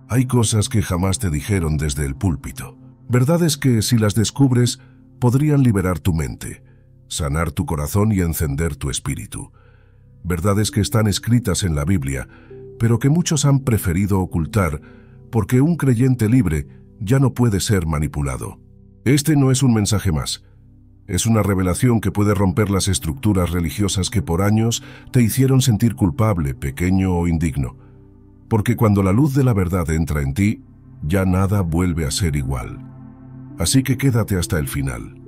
Hay cosas que jamás te dijeron desde el púlpito. Verdades que, si las descubres, podrían liberar tu mente, sanar tu corazón y encender tu espíritu. Verdades que están escritas en la Biblia, pero que muchos han preferido ocultar porque un creyente libre ya no puede ser manipulado. Este no es un mensaje más. Es una revelación que puede romper las estructuras religiosas que por años te hicieron sentir culpable, pequeño o indigno. Porque cuando la luz de la verdad entra en ti, ya nada vuelve a ser igual. Así que quédate hasta el final,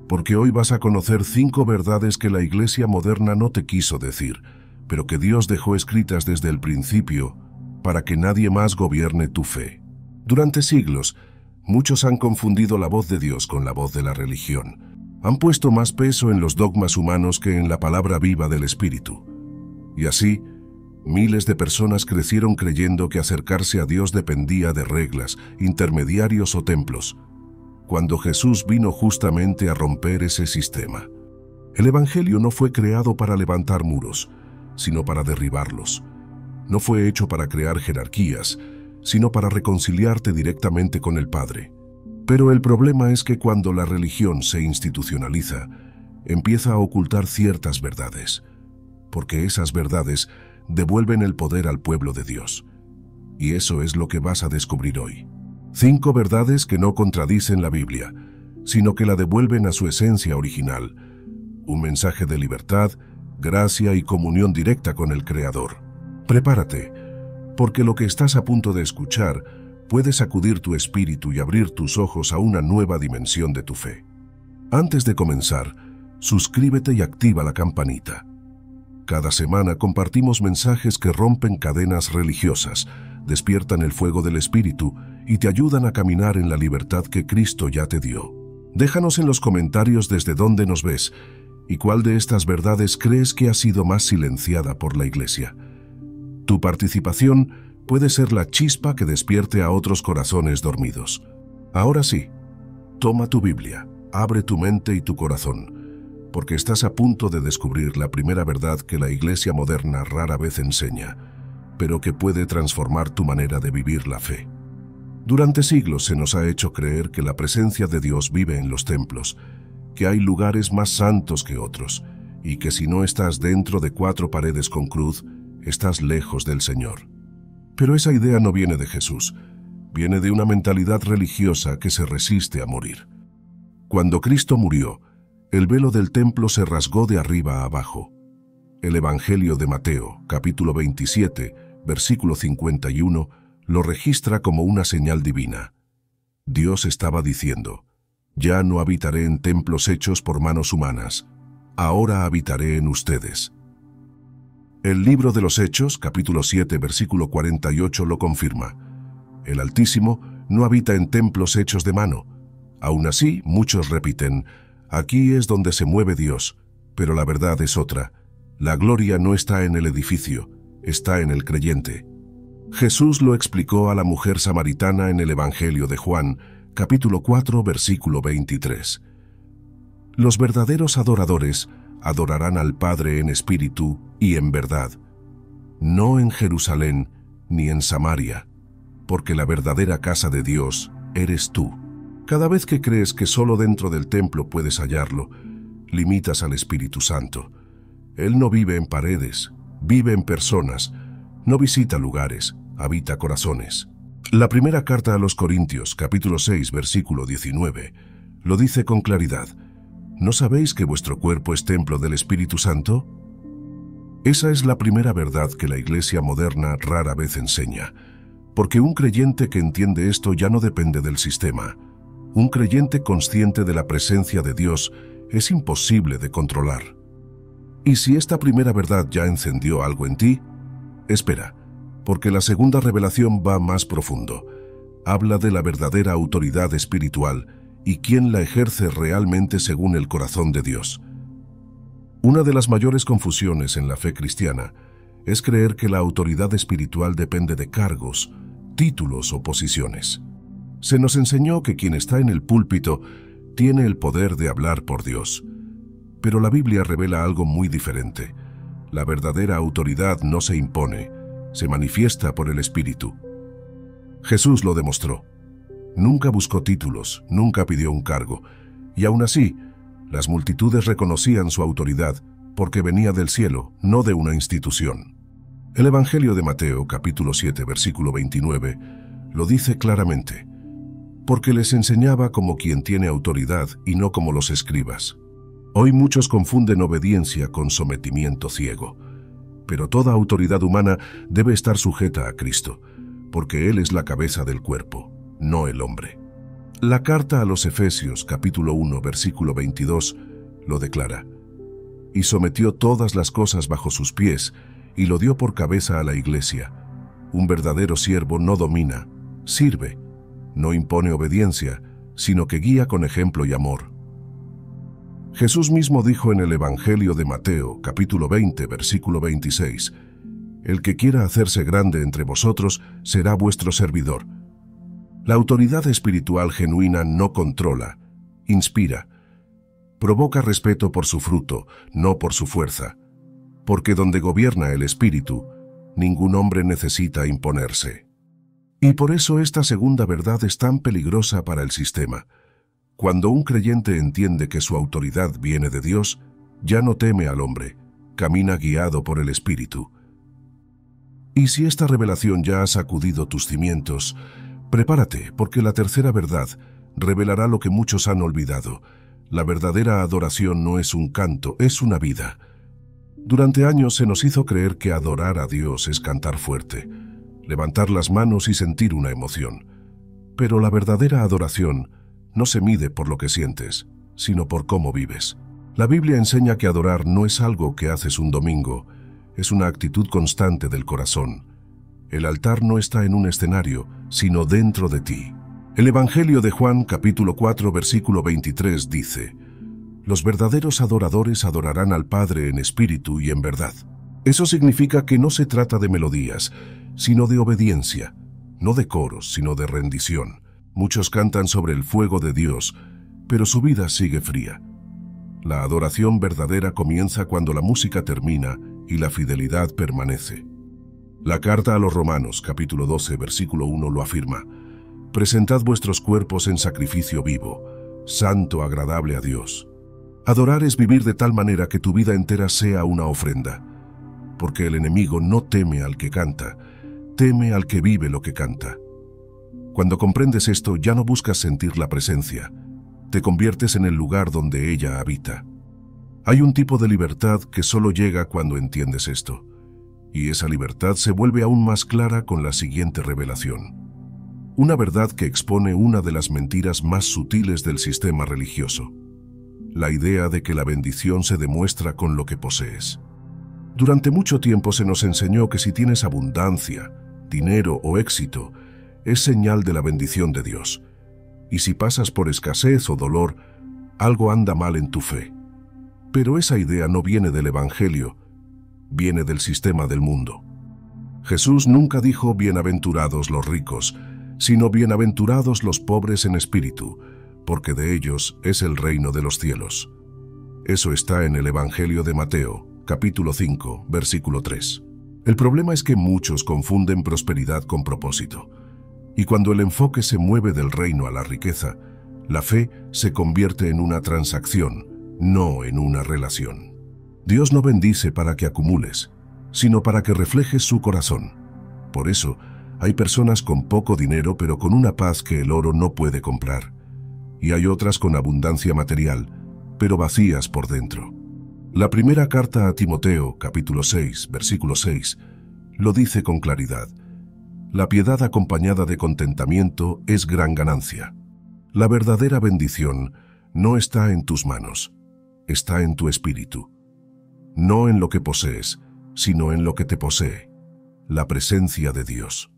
porque hoy vas a conocer 5 verdades que la Iglesia moderna no te quiso decir, pero que Dios dejó escritas desde el principio para que nadie más gobierne tu fe. Durante siglos, muchos han confundido la voz de Dios con la voz de la religión. Han puesto más peso en los dogmas humanos que en la palabra viva del Espíritu. Y así, miles de personas crecieron creyendo que acercarse a Dios dependía de reglas, intermediarios o templos, cuando Jesús vino justamente a romper ese sistema. El Evangelio no fue creado para levantar muros, sino para derribarlos. No fue hecho para crear jerarquías, sino para reconciliarte directamente con el Padre. Pero el problema es que cuando la religión se institucionaliza, empieza a ocultar ciertas verdades, porque esas verdades devuelven el poder al pueblo de Dios. Y eso es lo que vas a descubrir hoy. 5 verdades que no contradicen la Biblia, sino que la devuelven a su esencia original. Un mensaje de libertad, gracia y comunión directa con el Creador. Prepárate, porque lo que estás a punto de escuchar puede sacudir tu espíritu y abrir tus ojos a una nueva dimensión de tu fe. Antes de comenzar, suscríbete y activa la campanita. Cada semana compartimos mensajes que rompen cadenas religiosas, despiertan el fuego del Espíritu y te ayudan a caminar en la libertad que Cristo ya te dio. Déjanos en los comentarios desde dónde nos ves y cuál de estas verdades crees que ha sido más silenciada por la Iglesia. Tu participación puede ser la chispa que despierte a otros corazones dormidos. Ahora sí, toma tu Biblia, abre tu mente y tu corazón, porque estás a punto de descubrir la primera verdad que la Iglesia moderna rara vez enseña, pero que puede transformar tu manera de vivir la fe. Durante siglos se nos ha hecho creer que la presencia de Dios vive en los templos, que hay lugares más santos que otros, y que si no estás dentro de 4 paredes con cruz, estás lejos del Señor. Pero esa idea no viene de Jesús, viene de una mentalidad religiosa que se resiste a morir. Cuando Cristo murió, el velo del templo se rasgó de arriba a abajo. El Evangelio de Mateo, capítulo 27, versículo 51, lo registra como una señal divina. Dios estaba diciendo: «Ya no habitaré en templos hechos por manos humanas, ahora habitaré en ustedes». El libro de los Hechos, capítulo 7, versículo 48, lo confirma. El Altísimo no habita en templos hechos de mano. Aún así, muchos repiten: «Aquí es donde se mueve Dios», pero la verdad es otra. La gloria no está en el edificio, está en el creyente. Jesús lo explicó a la mujer samaritana en el Evangelio de Juan, capítulo 4, versículo 23. Los verdaderos adoradores adorarán al Padre en espíritu y en verdad, no en Jerusalén ni en Samaria, porque la verdadera casa de Dios eres tú. Cada vez que crees que solo dentro del templo puedes hallarlo, limitas al Espíritu Santo. Él no vive en paredes, vive en personas, no visita lugares, habita corazones. La primera carta a los Corintios, capítulo 6, versículo 19, lo dice con claridad: ¿no sabéis que vuestro cuerpo es templo del Espíritu Santo? Esa es la primera verdad que la Iglesia moderna rara vez enseña, porque un creyente que entiende esto ya no depende del sistema. Un creyente consciente de la presencia de Dios es imposible de controlar. Y si esta primera verdad ya encendió algo en ti, espera, porque la segunda revelación va más profundo. Habla de la verdadera autoridad espiritual y quién la ejerce realmente según el corazón de Dios. Una de las mayores confusiones en la fe cristiana es creer que la autoridad espiritual depende de cargos, títulos o posiciones. Se nos enseñó que quien está en el púlpito tiene el poder de hablar por Dios. Pero la Biblia revela algo muy diferente. La verdadera autoridad no se impone, se manifiesta por el Espíritu. Jesús lo demostró. Nunca buscó títulos, nunca pidió un cargo, y aún así, las multitudes reconocían su autoridad porque venía del cielo, no de una institución. El Evangelio de Mateo, capítulo 7, versículo 29, lo dice claramente, porque les enseñaba como quien tiene autoridad y no como los escribas. Hoy muchos confunden obediencia con sometimiento ciego, pero toda autoridad humana debe estar sujeta a Cristo, porque Él es la cabeza del cuerpo, no el hombre. La carta a los Efesios, capítulo 1, versículo 22, lo declara. Y sometió todas las cosas bajo sus pies, y lo dio por cabeza a la iglesia. Un verdadero siervo no domina, sirve, no impone obediencia, sino que guía con ejemplo y amor. Jesús mismo dijo en el Evangelio de Mateo, capítulo 20, versículo 26, «El que quiera hacerse grande entre vosotros será vuestro servidor». La autoridad espiritual genuina no controla, inspira, provoca respeto por su fruto, no por su fuerza, porque donde gobierna el Espíritu, ningún hombre necesita imponerse. Y por eso esta segunda verdad es tan peligrosa para el sistema. Cuando un creyente entiende que su autoridad viene de Dios, ya no teme al hombre, camina guiado por el Espíritu. Y si esta revelación ya ha sacudido tus cimientos, prepárate, porque la tercera verdad revelará lo que muchos han olvidado. La verdadera adoración no es un canto, es una vida. Durante años se nos hizo creer que adorar a Dios es cantar fuerte, levantar las manos y sentir una emoción. Pero la verdadera adoración no se mide por lo que sientes, sino por cómo vives. La Biblia enseña que adorar no es algo que haces un domingo, es una actitud constante del corazón. El altar no está en un escenario, sino dentro de ti. El Evangelio de Juan, capítulo 4, versículo 23, dice, «Los verdaderos adoradores adorarán al Padre en espíritu y en verdad». Eso significa que no se trata de melodías, sino de obediencia, no de coros, sino de rendición. Muchos cantan sobre el fuego de Dios, pero su vida sigue fría. La adoración verdadera comienza cuando la música termina y la fidelidad permanece. La carta a los Romanos, capítulo 12, versículo 1, lo afirma. «Presentad vuestros cuerpos en sacrificio vivo, santo, agradable a Dios». Adorar es vivir de tal manera que tu vida entera sea una ofrenda, porque el enemigo no teme al que canta, teme al que vive lo que canta. Cuando comprendes esto, ya no buscas sentir la presencia, te conviertes en el lugar donde ella habita. Hay un tipo de libertad que solo llega cuando entiendes esto, y esa libertad se vuelve aún más clara con la siguiente revelación. Una verdad que expone una de las mentiras más sutiles del sistema religioso. La idea de que la bendición se demuestra con lo que posees. Durante mucho tiempo se nos enseñó que si tienes abundancia, dinero o éxito, es señal de la bendición de Dios. Y si pasas por escasez o dolor, algo anda mal en tu fe. Pero esa idea no viene del Evangelio, viene del sistema del mundo. Jesús nunca dijo bienaventurados los ricos, sino bienaventurados los pobres en espíritu, porque de ellos es el reino de los cielos. Eso está en el Evangelio de Mateo, capítulo 5, versículo 3. El problema es que muchos confunden prosperidad con propósito. Y cuando el enfoque se mueve del reino a la riqueza, la fe se convierte en una transacción, no en una relación. Dios no bendice para que acumules, sino para que reflejes su corazón. Por eso, hay personas con poco dinero pero con una paz que el oro no puede comprar. Y hay otras con abundancia material, pero vacías por dentro. La primera carta a Timoteo, capítulo 6, versículo 6, lo dice con claridad. La piedad acompañada de contentamiento es gran ganancia. La verdadera bendición no está en tus manos, está en tu espíritu. No en lo que posees, sino en lo que te posee, la presencia de Dios.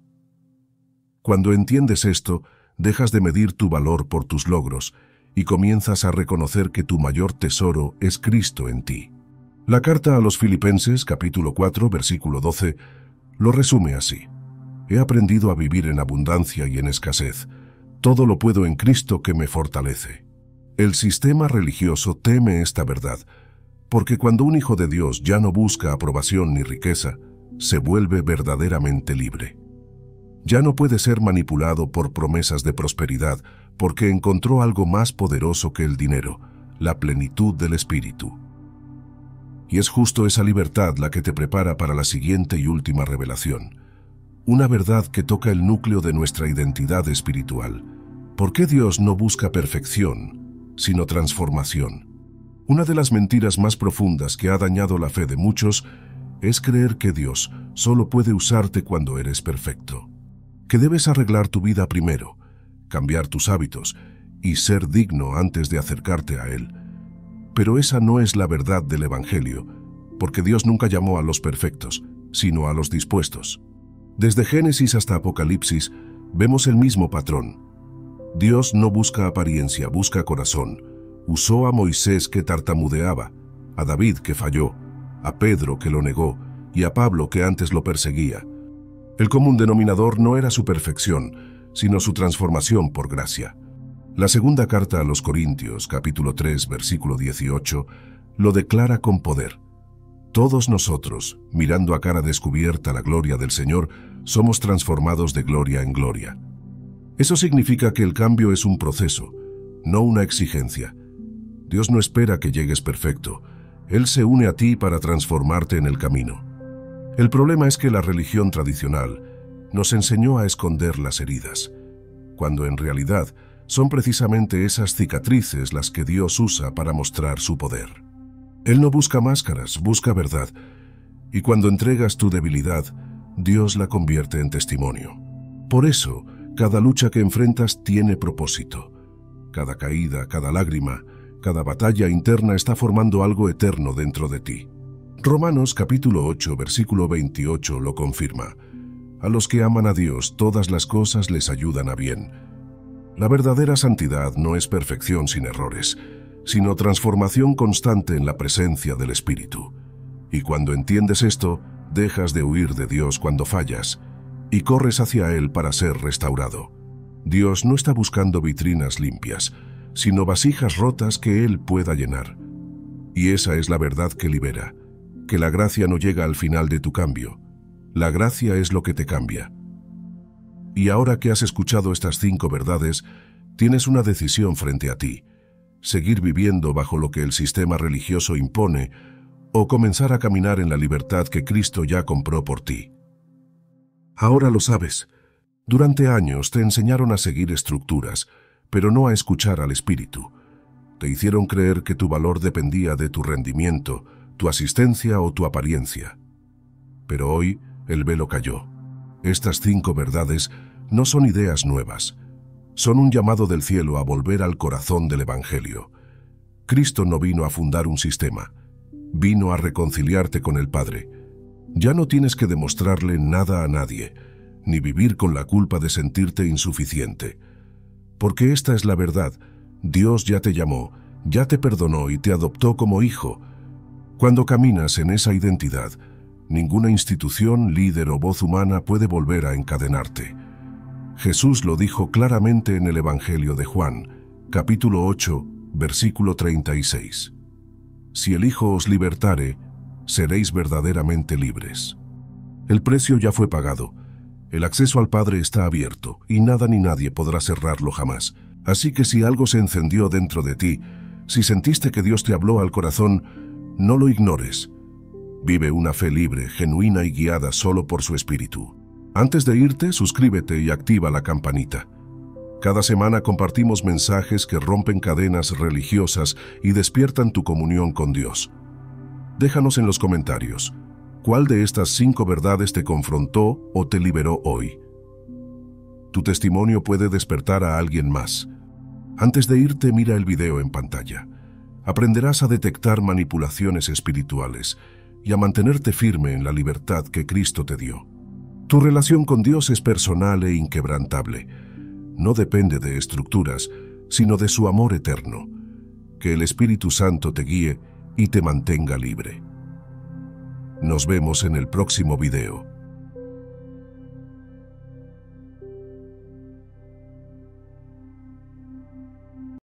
Cuando entiendes esto, dejas de medir tu valor por tus logros y comienzas a reconocer que tu mayor tesoro es Cristo en ti. La carta a los Filipenses, capítulo 4, versículo 12, lo resume así. He aprendido a vivir en abundancia y en escasez. Todo lo puedo en Cristo que me fortalece. El sistema religioso teme esta verdad, porque cuando un hijo de Dios ya no busca aprobación ni riqueza, se vuelve verdaderamente libre. Ya no puede ser manipulado por promesas de prosperidad, porque encontró algo más poderoso que el dinero, la plenitud del Espíritu. Y es justo esa libertad la que te prepara para la siguiente y última revelación. Una verdad que toca el núcleo de nuestra identidad espiritual. ¿Por qué Dios no busca perfección, sino transformación? Una de las mentiras más profundas que ha dañado la fe de muchos es creer que Dios solo puede usarte cuando eres perfecto. Que debes arreglar tu vida primero, cambiar tus hábitos y ser digno antes de acercarte a Él. Pero esa no es la verdad del Evangelio, porque Dios nunca llamó a los perfectos, sino a los dispuestos. Desde Génesis hasta Apocalipsis vemos el mismo patrón. Dios no busca apariencia, busca corazón. Usó a Moisés que tartamudeaba, a David que falló, a Pedro que lo negó y a Pablo que antes lo perseguía. El común denominador no era su perfección, sino su transformación por gracia. La segunda carta a los Corintios, capítulo 3, versículo 18, lo declara con poder. Todos nosotros, mirando a cara descubierta la gloria del Señor, somos transformados de gloria en gloria. Eso significa que el cambio es un proceso, no una exigencia. Dios no espera que llegues perfecto. Él se une a ti para transformarte en el camino. El problema es que la religión tradicional nos enseñó a esconder las heridas, cuando en realidad son precisamente esas cicatrices las que Dios usa para mostrar su poder. Él no busca máscaras, busca verdad, y cuando entregas tu debilidad, Dios la convierte en testimonio. Por eso, cada lucha que enfrentas tiene propósito. Cada caída, cada lágrima, cada batalla interna está formando algo eterno dentro de ti. Romanos capítulo 8, versículo 28 lo confirma. A los que aman a Dios, todas las cosas les ayudan a bien. La verdadera santidad no es perfección sin errores, sino transformación constante en la presencia del Espíritu. Y cuando entiendes esto, dejas de huir de Dios cuando fallas y corres hacia Él para ser restaurado. Dios no está buscando vitrinas limpias, sino vasijas rotas que Él pueda llenar. Y esa es la verdad que libera, que la gracia no llega al final de tu cambio. La gracia es lo que te cambia. Y ahora que has escuchado estas 5 verdades, tienes una decisión frente a ti: seguir viviendo bajo lo que el sistema religioso impone o comenzar a caminar en la libertad que Cristo ya compró por ti. Ahora lo sabes. Durante años te enseñaron a seguir estructuras, pero no a escuchar al Espíritu. Te hicieron creer que tu valor dependía de tu rendimiento, tu asistencia o tu apariencia. Pero hoy el velo cayó. Estas 5 verdades no son ideas nuevas. Son un llamado del cielo a volver al corazón del Evangelio. Cristo no vino a fundar un sistema. Vino a reconciliarte con el Padre. Ya no tienes que demostrarle nada a nadie, ni vivir con la culpa de sentirte insuficiente. Porque esta es la verdad. Dios ya te llamó, ya te perdonó y te adoptó como hijo. Cuando caminas en esa identidad, ninguna institución, líder o voz humana puede volver a encadenarte. Jesús lo dijo claramente en el Evangelio de Juan, capítulo 8, versículo 36. Si el Hijo os libertare, seréis verdaderamente libres. El precio ya fue pagado. El acceso al Padre está abierto y nada ni nadie podrá cerrarlo jamás. Así que si algo se encendió dentro de ti, si sentiste que Dios te habló al corazón, no lo ignores. Vive una fe libre, genuina y guiada solo por su Espíritu. Antes de irte, suscríbete y activa la campanita. Cada semana compartimos mensajes que rompen cadenas religiosas y despiertan tu comunión con Dios. Déjanos en los comentarios, ¿cuál de estas 5 verdades te confrontó o te liberó hoy? Tu testimonio puede despertar a alguien más. Antes de irte, mira el video en pantalla. Aprenderás a detectar manipulaciones espirituales y a mantenerte firme en la libertad que Cristo te dio. Tu relación con Dios es personal e inquebrantable. No depende de estructuras, sino de su amor eterno. Que el Espíritu Santo te guíe y te mantenga libre. Nos vemos en el próximo video.